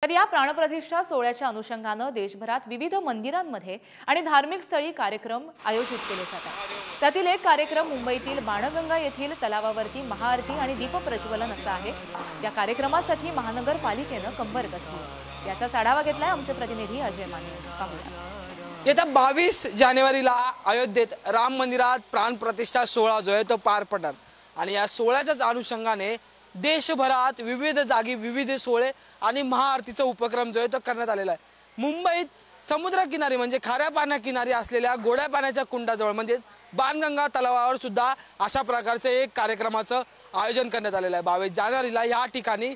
तर या प्राणप्रतिष्ठा सोहळ्याच्या अनुषंगाने देशभरात विविध मंदिरांमध्ये आणि धार्मिक स्थळी कार्यक्रम आयोजित केले जातात। त्यातील एक कार्यक्रम मुंबईतील बाणगंगा येथील तलावावरती महाआरती आणि दीपप्रज्वलन असा आहे। या कार्यक्रमासाठी महानगरपालिकेने कंबर कसली, याचा आढावा घेतलाय आमचे प्रतिनिधी अजय माने। पाहूया। येत्या 22 जानेवारीला अयोध्येत राम मंदिरात प्राणप्रतिष्ठा सोहळा जो आहे तो पार पडणार आणि या सोहळ्याच्याच अनुषंगाने देशभरात विविध जागी विविध सोहळे आणि महाआरतीचा उपक्रम जो आहे तो करण्यात आलेला आहे। मुंबईत समुद्रकिनारी म्हणजे खाऱ्या पाण्याकिनारी असलेल्या गोड्या पाण्याच्या कुंडाजवळ म्हणजे बाणगंगा तलावावर सुद्धा अशा प्रकारचे एक कार्यक्रमाचं आयोजन करण्यात आलेलं आहे। 22 जानेवारीला या ठिकाणी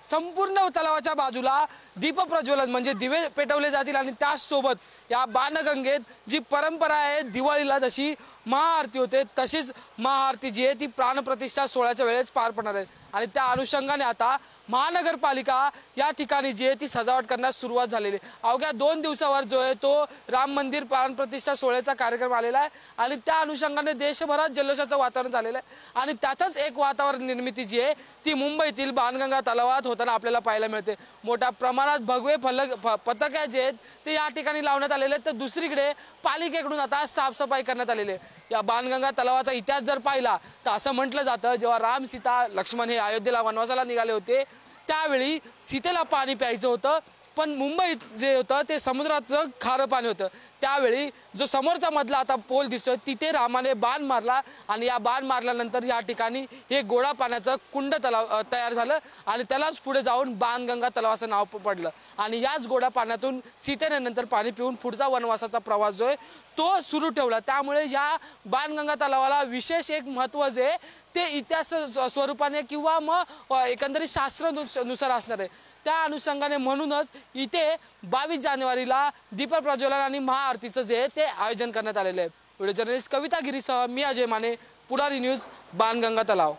संपूर्ण तलावाच्या बाजूला दीपप्रज्वलन म्हणजे दिवे पेटवले जातील आणि त्याचसोबत या बाणगंगेत जी परंपरा आहे दिवाळीला जशी महाआरती होते तशीच महाआरती जी आहे ती प्राणप्रतिष्ठा सोहळ्याच्या वेळेस पार पडणार आहे आणि त्या अनुषंगाने आता महानगरपालिका या ठिकाणी जी आहे ती सजावट करण्यास सुरुवात झालेली आहे। अवघ्या 2 दिवसावर जो आहे तो राम मंदिर प्राणप्रतिष्ठा सोहळ्याचा कार्यक्रम आलेला आहे आणि त्या अनुषंगाने देशभरात जल्लोषाचं वातावरण झालेलं आहे आणि त्यातच एक वातावरण निर्मिती जी आहे ती मुंबईतील बाणगंगा तलावात होताना आपल्याला पाहायला मिळते। मोठ्या प्रमाणात भगवे पताके जे आहेत ते या ठिकाणी लावण्यात आलेले आहेत, तर दुसरीकडे पालिकेकडून आता साफसफाई करण्यात आलेली आहे। या बाणगंगा तलावाचा इतिहास जर पाहिला तर असं म्हटलं जातं जेव्हा राम सीता लक्ष्मण हे अयोध्येला वनवासाला निघाले होते त्यावेळी सीतेला पाणी प्यायचं होतं, पण मुंबईत जे होतं ते समुद्राचं खारं पाणी होतं। त्यावेळी जो समोरचा मधला आता पोल दिसतोय तिथे रामाने बाण मारला आणि या बाण मारल्यानंतर या ठिकाणी हे गोडा पाण्याचं कुंड तलाव तयार झालं आणि त्यालाच पुढे जाऊन बाणगंगा तलाव असं नाव पडलं आणि याच गोडा पाण्यातून सीतेने नंतर पाणी पिऊन पुढचा वनवासाचा प्रवास जो आहे तो सुरू ठेवला। त्यामुळे या बाणगंगा तलावाला विशेष एक महत्त्व जे ते इतिहास स्वरूपाने किंवा मग एकंदरीत शास्त्रानुसार असणार आहे। त्या अनुषंगाने म्हणूनच इथे 22 जानेवारीला दीपप्रज्वलन आणि महाआरतीचं जे ते आयोजन करण्यात आलेलं आहे। व्हिडिओ जर्नलिस्ट कविता गिरीसह मी अजय माने, पुढारी न्यूज, बाणगंगा तलाव।